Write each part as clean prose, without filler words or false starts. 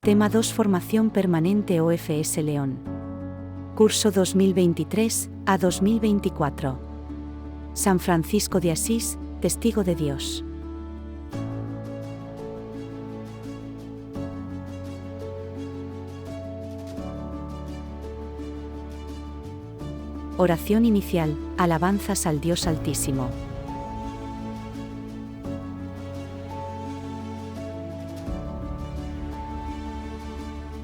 Tema 2 Formación Permanente OFS León. Curso 2023 a 2024. San Francisco de Asís, Testigo de Dios. Oración inicial, alabanzas al Dios Altísimo.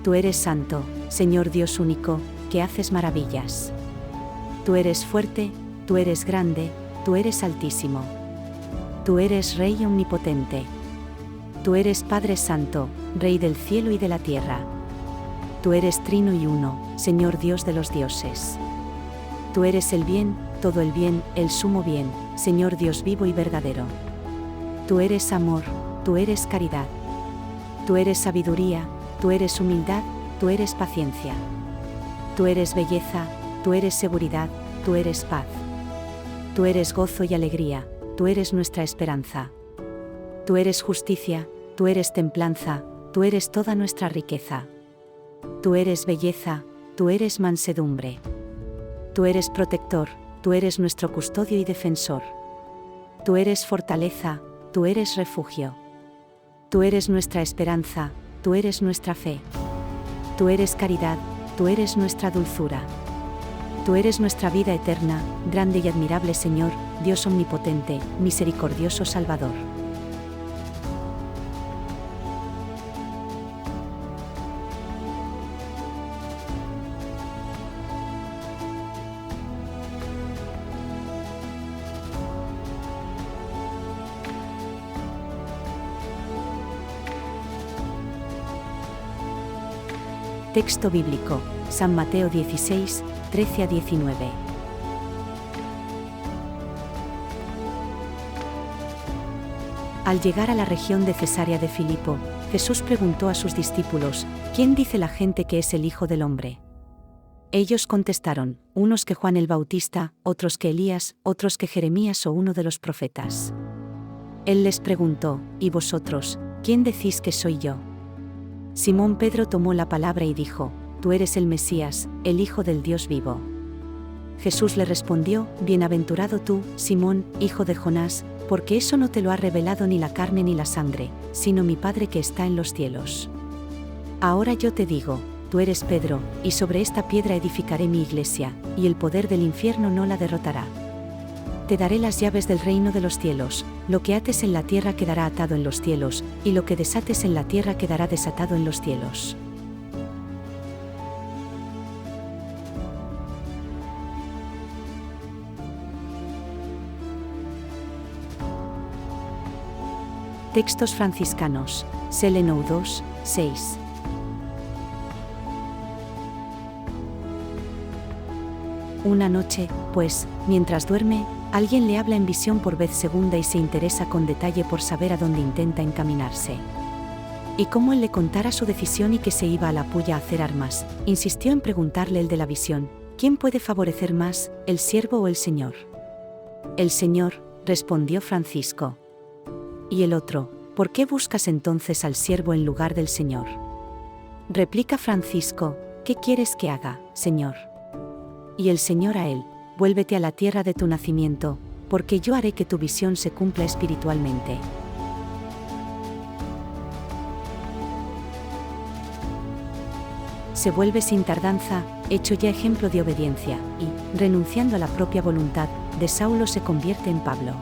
Tú eres santo, Señor Dios único, que haces maravillas. Tú eres fuerte, tú eres grande, tú eres altísimo. Tú eres Rey omnipotente. Tú eres Padre Santo, Rey del cielo y de la tierra. Tú eres trino y uno, Señor Dios de los dioses. Tú eres el bien, todo el bien, el sumo bien, Señor Dios vivo y verdadero. Tú eres amor, tú eres caridad. Tú eres sabiduría, tú eres humildad, tú eres paciencia. Tú eres belleza, tú eres seguridad, tú eres paz. Tú eres gozo y alegría, tú eres nuestra esperanza. Tú eres justicia, tú eres templanza, tú eres toda nuestra riqueza. Tú eres belleza, tú eres mansedumbre. Tú eres protector, tú eres nuestro custodio y defensor. Tú eres fortaleza, tú eres refugio. Tú eres nuestra esperanza, tú eres nuestra fe. Tú eres caridad, tú eres nuestra dulzura. Tú eres nuestra vida eterna, grande y admirable Señor, Dios omnipotente, misericordioso Salvador. Texto bíblico, San Mateo 16, 13 a 19. Al llegar a la región de Cesarea de Filipo, Jesús preguntó a sus discípulos: ¿Quién dice la gente que es el Hijo del Hombre? Ellos contestaron: unos que Juan el Bautista, otros que Elías, otros que Jeremías o uno de los profetas. Él les preguntó: ¿Y vosotros, quién decís que soy yo? Simón Pedro tomó la palabra y dijo: Tú eres el Mesías, el Hijo del Dios vivo. Jesús le respondió: Bienaventurado tú, Simón, hijo de Jonás, porque eso no te lo ha revelado ni la carne ni la sangre, sino mi Padre que está en los cielos. Ahora yo te digo: tú eres Pedro, y sobre esta piedra edificaré mi iglesia, y el poder del infierno no la derrotará. Te daré las llaves del reino de los cielos, lo que ates en la tierra quedará atado en los cielos, y lo que desates en la tierra quedará desatado en los cielos. Textos franciscanos, Selenou 2, 6. Una noche, pues, mientras duerme, alguien le habla en visión por vez segunda y se interesa con detalle por saber a dónde intenta encaminarse. Y como él le contara su decisión y que se iba a la puya a hacer armas, insistió en preguntarle el de la visión: ¿quién puede favorecer más, el siervo o el Señor? El Señor, respondió Francisco. Y el otro: ¿por qué buscas entonces al siervo en lugar del Señor? Replica Francisco: ¿qué quieres que haga, Señor? Y el Señor a él: vuélvete a la tierra de tu nacimiento, porque yo haré que tu visión se cumpla espiritualmente. Se vuelve sin tardanza, hecho ya ejemplo de obediencia, y, renunciando a la propia voluntad, de Saulo se convierte en Pablo.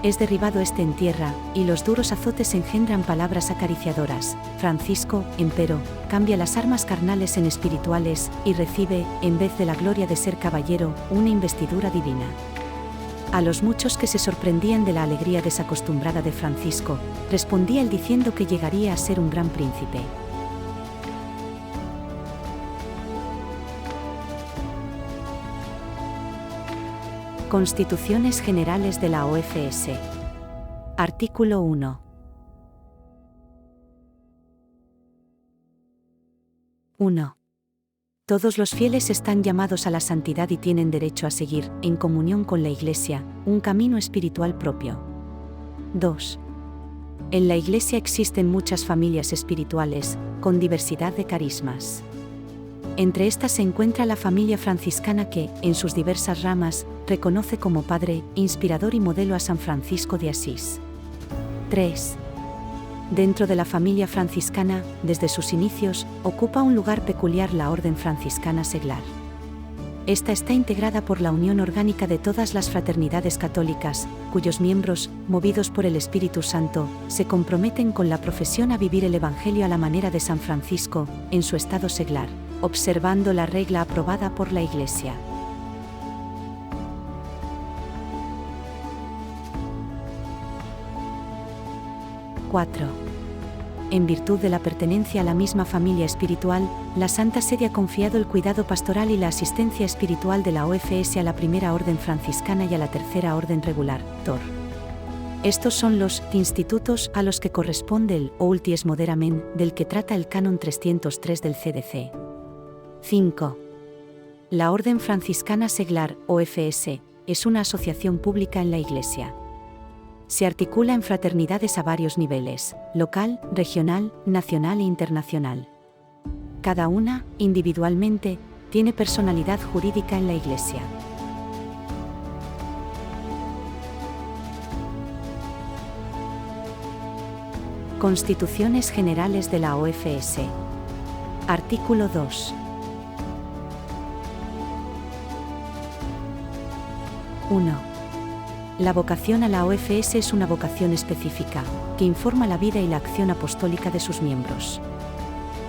Es derribado este en tierra, y los duros azotes engendran palabras acariciadoras. Francisco, empero, cambia las armas carnales en espirituales, y recibe, en vez de la gloria de ser caballero, una investidura divina. A los muchos que se sorprendían de la alegría desacostumbrada de Francisco, respondía él diciendo que llegaría a ser un gran príncipe. Constituciones Generales de la OFS. Artículo 1. 1. Todos los fieles están llamados a la santidad y tienen derecho a seguir, en comunión con la Iglesia, un camino espiritual propio. 2. En la Iglesia existen muchas familias espirituales, con diversidad de carismas. Entre estas se encuentra la familia franciscana que, en sus diversas ramas, reconoce como padre, inspirador y modelo a San Francisco de Asís. 3. Dentro de la familia franciscana, desde sus inicios, ocupa un lugar peculiar la Orden Franciscana Seglar. Esta está integrada por la unión orgánica de todas las fraternidades católicas, cuyos miembros, movidos por el Espíritu Santo, se comprometen con la profesión a vivir el Evangelio a la manera de San Francisco, en su estado seglar, observando la regla aprobada por la Iglesia. En virtud de la pertenencia a la misma familia espiritual, la Santa Sede ha confiado el cuidado pastoral y la asistencia espiritual de la OFS a la Primera Orden Franciscana y a la Tercera Orden Regular, TOR. Estos son los institutos a los que corresponde el Ulties Moderamen, del que trata el Canon 303 del CDC. 5. La Orden Franciscana Seglar, OFS, es una asociación pública en la Iglesia. Se articula en fraternidades a varios niveles, local, regional, nacional e internacional. Cada una, individualmente, tiene personalidad jurídica en la Iglesia. Constituciones Generales de la OFS. Artículo 2. 1. La vocación a la OFS es una vocación específica, que informa la vida y la acción apostólica de sus miembros.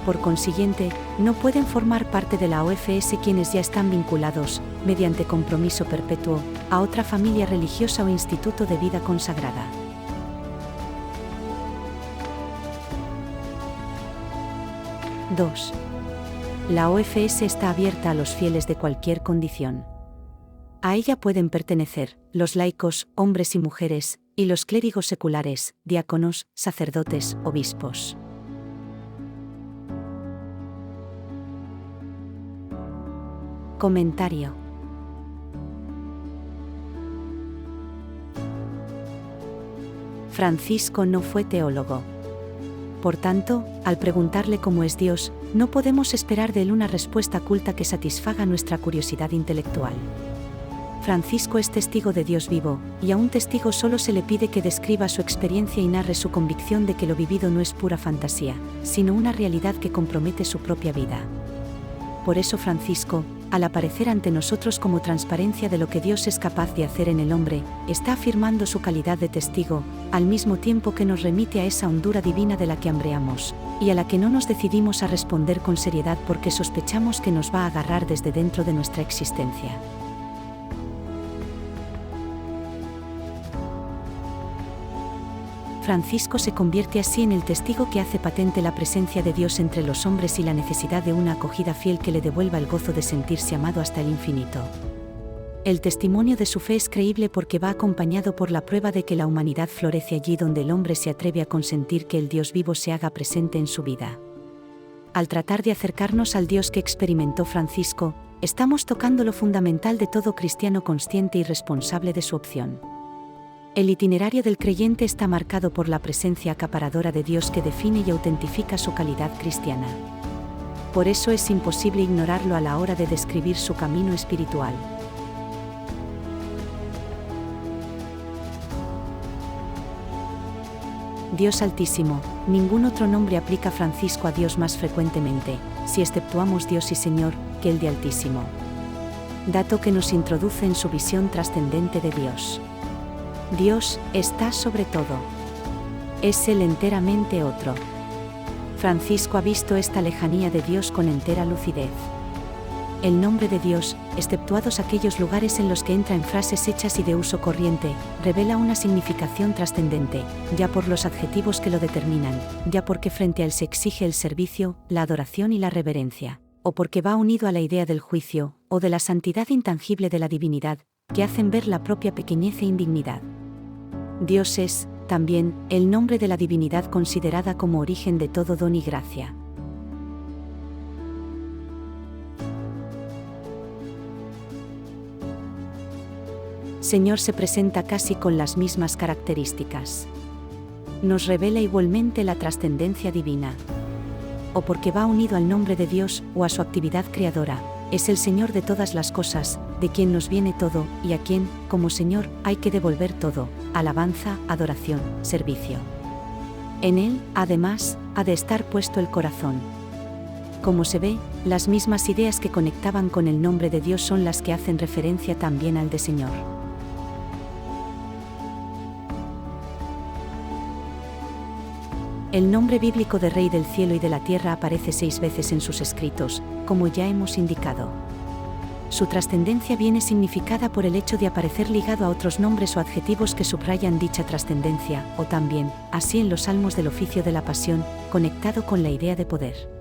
Por consiguiente, no pueden formar parte de la OFS quienes ya están vinculados, mediante compromiso perpetuo, a otra familia religiosa o instituto de vida consagrada. 2. La OFS está abierta a los fieles de cualquier condición. A ella pueden pertenecer los laicos, hombres y mujeres, y los clérigos seculares, diáconos, sacerdotes, obispos. Comentario. Francisco no fue teólogo. Por tanto, al preguntarle cómo es Dios, no podemos esperar de él una respuesta culta que satisfaga nuestra curiosidad intelectual. Francisco es testigo de Dios vivo, y a un testigo solo se le pide que describa su experiencia y narre su convicción de que lo vivido no es pura fantasía, sino una realidad que compromete su propia vida. Por eso Francisco, al aparecer ante nosotros como transparencia de lo que Dios es capaz de hacer en el hombre, está afirmando su calidad de testigo, al mismo tiempo que nos remite a esa hondura divina de la que hambreamos, y a la que no nos decidimos a responder con seriedad porque sospechamos que nos va a agarrar desde dentro de nuestra existencia. Francisco se convierte así en el testigo que hace patente la presencia de Dios entre los hombres y la necesidad de una acogida fiel que le devuelva el gozo de sentirse amado hasta el infinito. El testimonio de su fe es creíble porque va acompañado por la prueba de que la humanidad florece allí donde el hombre se atreve a consentir que el Dios vivo se haga presente en su vida. Al tratar de acercarnos al Dios que experimentó Francisco, estamos tocando lo fundamental de todo cristiano consciente y responsable de su opción. El itinerario del creyente está marcado por la presencia acaparadora de Dios que define y autentifica su calidad cristiana. Por eso es imposible ignorarlo a la hora de describir su camino espiritual. Dios Altísimo, ningún otro nombre aplica Francisco a Dios más frecuentemente, si exceptuamos Dios y Señor, que el de Altísimo. Dato que nos introduce en su visión trascendente de Dios. Dios está sobre todo. Es Él enteramente otro. Francisco ha visto esta lejanía de Dios con entera lucidez. El nombre de Dios, exceptuados aquellos lugares en los que entra en frases hechas y de uso corriente, revela una significación trascendente, ya por los adjetivos que lo determinan, ya porque frente a él se exige el servicio, la adoración y la reverencia, o porque va unido a la idea del juicio, o de la santidad intangible de la divinidad, que hacen ver la propia pequeñez e indignidad. Dios es, también, el nombre de la divinidad considerada como origen de todo don y gracia. Señor se presenta casi con las mismas características. nos revela igualmente la trascendencia divina. O porque va unido al nombre de Dios o a su actividad creadora, es el Señor de todas las cosas, de quien nos viene todo, y a quien, como Señor, hay que devolver todo: alabanza, adoración, servicio. En Él, además, ha de estar puesto el corazón. Como se ve, las mismas ideas que conectaban con el nombre de Dios son las que hacen referencia también al de Señor. El nombre bíblico de Rey del cielo y de la tierra aparece 6 veces en sus escritos, como ya hemos indicado. Su trascendencia viene significada por el hecho de aparecer ligado a otros nombres o adjetivos que subrayan dicha trascendencia, o también, así en los salmos del oficio de la pasión, conectado con la idea de poder.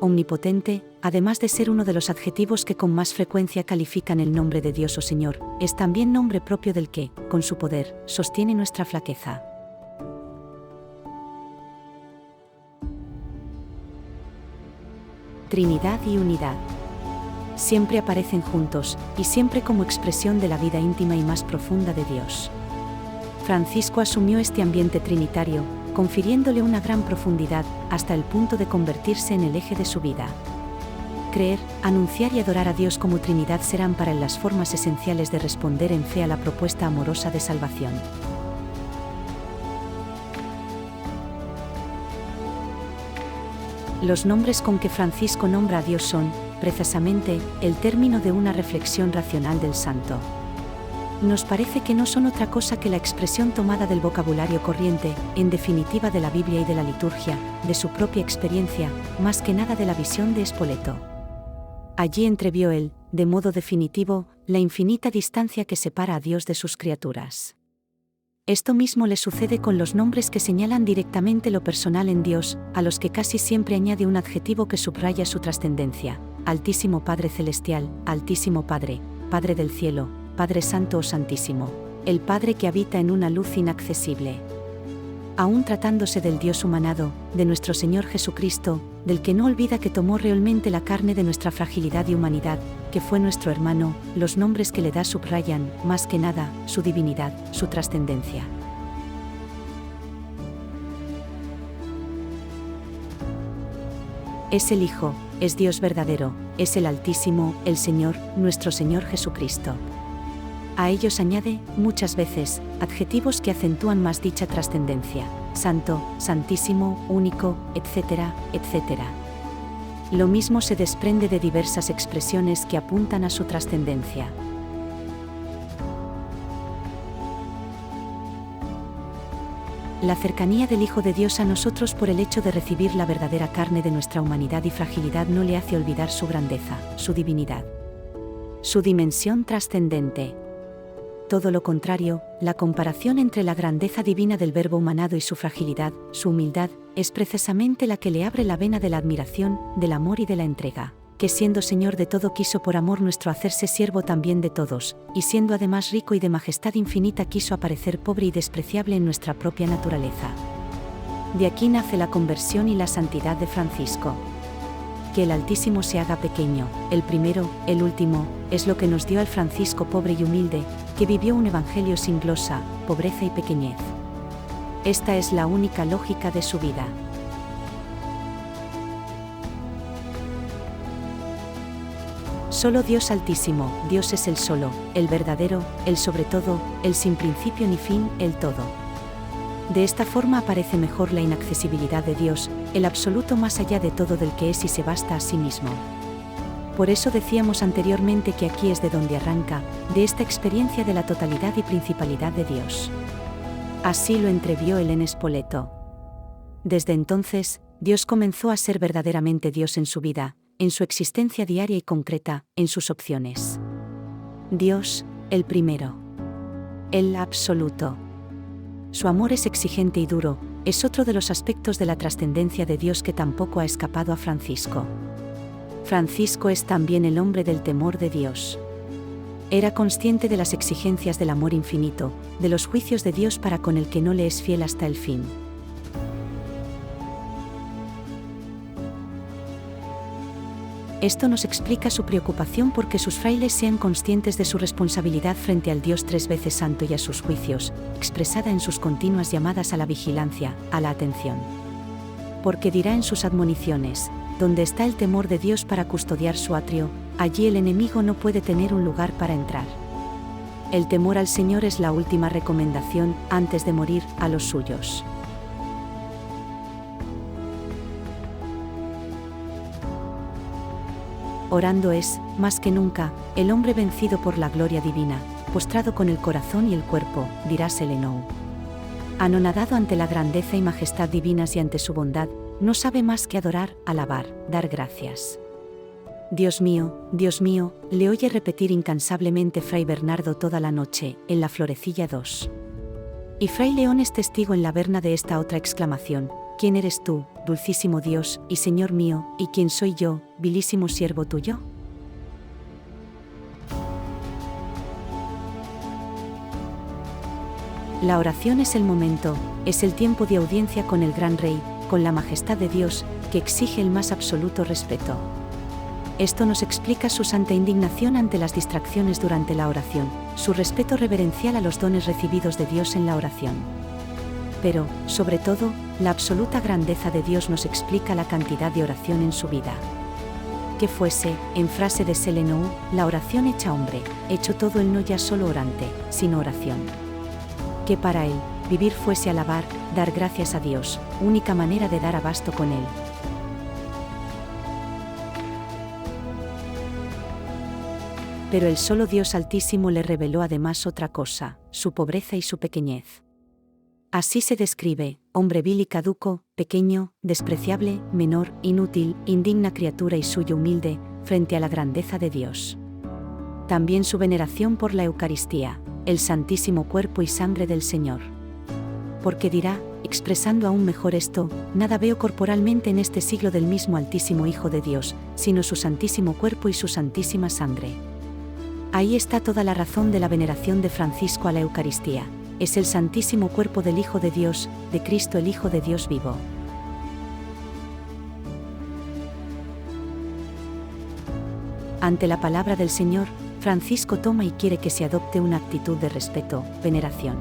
Omnipotente, además de ser uno de los adjetivos que con más frecuencia califican el nombre de Dios o Señor, es también nombre propio del que, con su poder, sostiene nuestra flaqueza. Trinidad y unidad. Siempre aparecen juntos, y siempre como expresión de la vida íntima y más profunda de Dios. Francisco asumió este ambiente trinitario, confiriéndole una gran profundidad, hasta el punto de convertirse en el eje de su vida. Creer, anunciar y adorar a Dios como Trinidad serán para él las formas esenciales de responder en fe a la propuesta amorosa de salvación. Los nombres con que Francisco nombra a Dios son, precisamente, el término de una reflexión racional del santo. Nos parece que no son otra cosa que la expresión tomada del vocabulario corriente, en definitiva de la Biblia y de la liturgia, de su propia experiencia, más que nada de la visión de Spoleto. Allí entrevió él, de modo definitivo, la infinita distancia que separa a Dios de sus criaturas. Esto mismo le sucede con los nombres que señalan directamente lo personal en Dios, a los que casi siempre añade un adjetivo que subraya su trascendencia: Altísimo Padre Celestial, Altísimo Padre, Padre del Cielo, Padre Santo o Santísimo, el Padre que habita en una luz inaccesible. Aún tratándose del Dios humanado, de nuestro Señor Jesucristo, del que no olvida que tomó realmente la carne de nuestra fragilidad y humanidad, que fue nuestro hermano, los nombres que le da subrayan, más que nada, su divinidad, su trascendencia. Es el Hijo, es Dios verdadero, es el Altísimo, el Señor, nuestro Señor Jesucristo. A ellos añade, muchas veces, adjetivos que acentúan más dicha trascendencia: santo, santísimo, único, etcétera, etcétera. Lo mismo se desprende de diversas expresiones que apuntan a su trascendencia. La cercanía del Hijo de Dios a nosotros por el hecho de recibir la verdadera carne de nuestra humanidad y fragilidad no le hace olvidar su grandeza, su divinidad, su dimensión trascendente. Todo lo contrario, la comparación entre la grandeza divina del Verbo humanado y su fragilidad, su humildad, es precisamente la que le abre la vena de la admiración, del amor y de la entrega, que siendo Señor de todo quiso por amor nuestro hacerse siervo también de todos, y siendo además rico y de majestad infinita quiso aparecer pobre y despreciable en nuestra propia naturaleza. De aquí nace la conversión y la santidad de Francisco. Que el Altísimo se haga pequeño, el primero, el último, es lo que nos dio al Francisco pobre y humilde, que vivió un evangelio sin glosa, pobreza y pequeñez. Esta es la única lógica de su vida. Solo Dios Altísimo, Dios es el solo, el verdadero, el sobre todo, el sin principio ni fin, el todo. De esta forma aparece mejor la inaccesibilidad de Dios, el absoluto más allá de todo del que es y se basta a sí mismo. Por eso decíamos anteriormente que aquí es de donde arranca, de esta experiencia de la totalidad y principalidad de Dios. Así lo entrevió él en Spoleto. Desde entonces, Dios comenzó a ser verdaderamente Dios en su vida, en su existencia diaria y concreta, en sus opciones. Dios, el primero. El absoluto. Su amor es exigente y duro, es otro de los aspectos de la trascendencia de Dios que tampoco ha escapado a Francisco. Francisco es también el hombre del temor de Dios. Era consciente de las exigencias del amor infinito, de los juicios de Dios para con el que no le es fiel hasta el fin. Esto nos explica su preocupación porque sus frailes sean conscientes de su responsabilidad frente al Dios tres veces santo y a sus juicios, expresada en sus continuas llamadas a la vigilancia, a la atención. Porque dirá en sus admoniciones: donde está el temor de Dios para custodiar su atrio, allí el enemigo no puede tener un lugar para entrar. El temor al Señor es la última recomendación, antes de morir, a los suyos. Orando es, más que nunca, el hombre vencido por la gloria divina, postrado con el corazón y el cuerpo, dirá Selenou. Anonadado ante la grandeza y majestad divinas y ante su bondad, no sabe más que adorar, alabar, dar gracias. Dios mío, le oye repetir incansablemente Fray Bernardo toda la noche, en la Florecilla 2. Y Fray León es testigo en la Verna de esta otra exclamación: ¿quién eres tú, dulcísimo Dios, y Señor mío, y quién soy yo, vilísimo siervo tuyo? La oración es el momento, es el tiempo de audiencia con el gran Rey, con la majestad de Dios, que exige el más absoluto respeto. Esto nos explica su santa indignación ante las distracciones durante la oración, su respeto reverencial a los dones recibidos de Dios en la oración. Pero, sobre todo, la absoluta grandeza de Dios nos explica la cantidad de oración en su vida. Que fuese, en frase de Selenou, la oración hecha hombre, hecho todo él no ya solo orante, sino oración. Que para él, vivir fuese alabar, dar gracias a Dios, única manera de dar abasto con él. Pero el solo Dios Altísimo le reveló además otra cosa, su pobreza y su pequeñez. Así se describe: hombre vil y caduco, pequeño, despreciable, menor, inútil, indigna criatura y suyo humilde, frente a la grandeza de Dios. También su veneración por la Eucaristía, el santísimo cuerpo y sangre del Señor. Porque dirá, expresando aún mejor esto: nada veo corporalmente en este siglo del mismo Altísimo Hijo de Dios, sino su santísimo cuerpo y su santísima sangre. Ahí está toda la razón de la veneración de Francisco a la Eucaristía. Es el santísimo cuerpo del Hijo de Dios, de Cristo el Hijo de Dios vivo. Ante la palabra del Señor, Francisco toma y quiere que se adopte una actitud de respeto, veneración.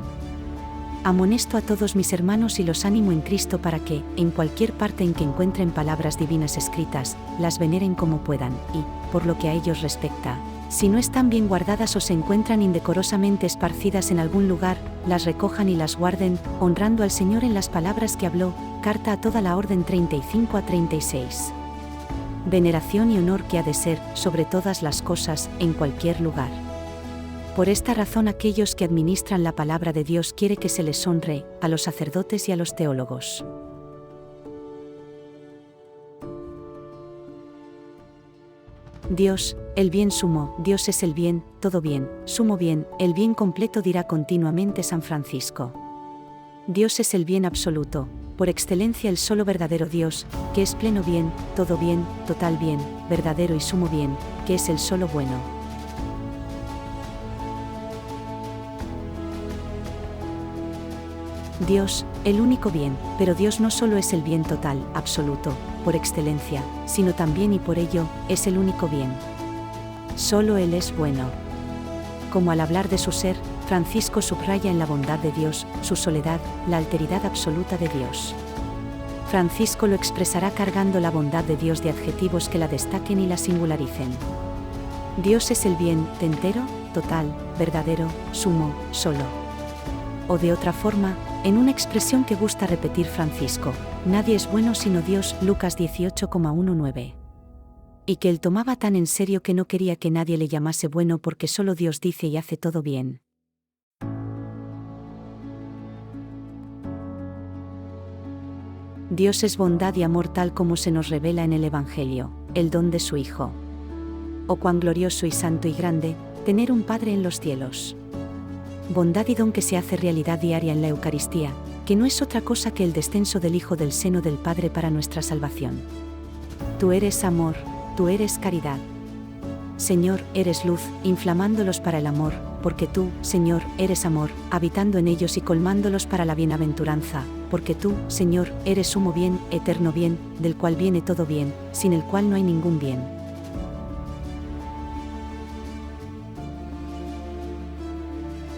Amonesto a todos mis hermanos y los animo en Cristo para que, en cualquier parte en que encuentren palabras divinas escritas, las veneren como puedan, y, por lo que a ellos respecta, si no están bien guardadas o se encuentran indecorosamente esparcidas en algún lugar, las recojan y las guarden, honrando al Señor en las palabras que habló. Carta a toda la Orden 35 a 36. Veneración y honor que ha de ser, sobre todas las cosas, en cualquier lugar. Por esta razón aquellos que administran la palabra de Dios quiere que se les honre, a los sacerdotes y a los teólogos. Dios, el bien sumo, Dios es el bien, todo bien, sumo bien, el bien completo dirá continuamente San Francisco. Dios es el bien absoluto, por excelencia el solo verdadero Dios, que es pleno bien, todo bien, total bien, verdadero y sumo bien, que es el solo bueno. Dios, el único bien, pero Dios no solo es el bien total, absoluto, por excelencia, sino también y por ello, es el único bien. Solo Él es bueno. Como al hablar de su ser, Francisco subraya en la bondad de Dios, su soledad, la alteridad absoluta de Dios. Francisco lo expresará cargando la bondad de Dios de adjetivos que la destaquen y la singularicen. Dios es el bien, entero, total, verdadero, sumo, solo. O de otra forma, en una expresión que gusta repetir Francisco, nadie es bueno sino Dios, Lucas 18,19. Y que él tomaba tan en serio que no quería que nadie le llamase bueno porque solo Dios dice y hace todo bien. Dios es bondad y amor tal como se nos revela en el Evangelio, el don de su Hijo. Oh cuán glorioso y santo y grande, tener un Padre en los cielos. Bondad y don que se hace realidad diaria en la Eucaristía, que no es otra cosa que el descenso del Hijo del seno del Padre para nuestra salvación. Tú eres amor, tú eres caridad. Señor, eres luz, inflamándolos para el amor, porque tú, Señor, eres amor, habitando en ellos y colmándolos para la bienaventuranza, porque tú, Señor, eres sumo bien, eterno bien, del cual viene todo bien, sin el cual no hay ningún bien.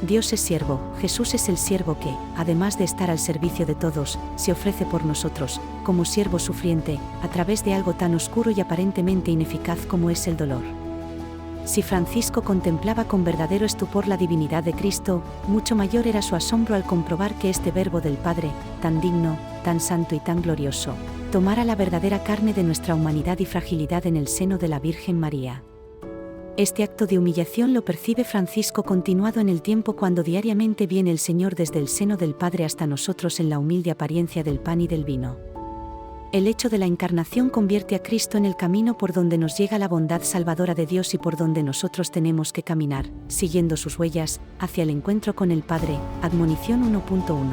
Dios es siervo, Jesús es el siervo que, además de estar al servicio de todos, se ofrece por nosotros, como siervo sufriente, a través de algo tan oscuro y aparentemente ineficaz como es el dolor. Si Francisco contemplaba con verdadero estupor la divinidad de Cristo, mucho mayor era su asombro al comprobar que este Verbo del Padre, tan digno, tan santo y tan glorioso, tomara la verdadera carne de nuestra humanidad y fragilidad en el seno de la Virgen María. Este acto de humillación lo percibe Francisco continuado en el tiempo cuando diariamente viene el Señor desde el seno del Padre hasta nosotros en la humilde apariencia del pan y del vino. El hecho de la encarnación convierte a Cristo en el camino por donde nos llega la bondad salvadora de Dios y por donde nosotros tenemos que caminar, siguiendo sus huellas, hacia el encuentro con el Padre. Admonición 1.1.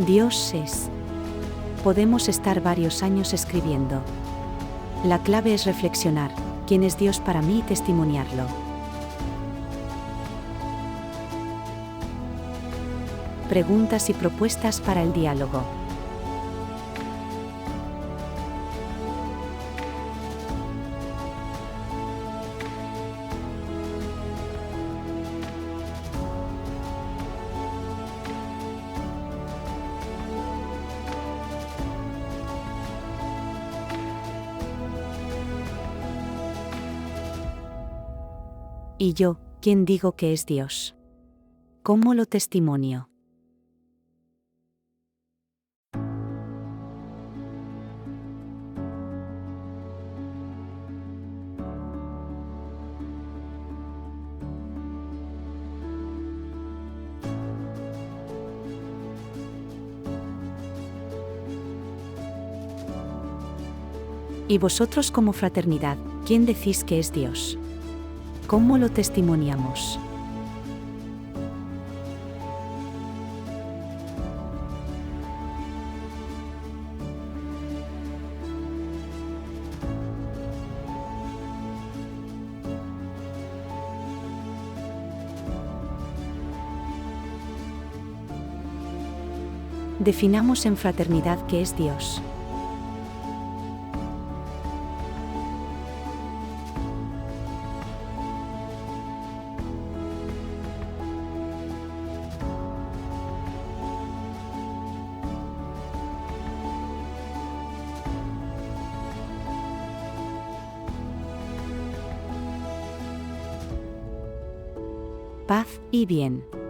Dios es. Podemos estar varios años escribiendo. La clave es reflexionar, ¿quién es Dios para mí? Y testimoniarlo. Preguntas y propuestas para el diálogo. ¿Y yo, quién digo que es Dios? ¿Cómo lo testimonio? Y vosotros como fraternidad, ¿quién decís que es Dios? ¿Cómo lo testimoniamos? Definamos en fraternidad qué es Dios. Paz y bien.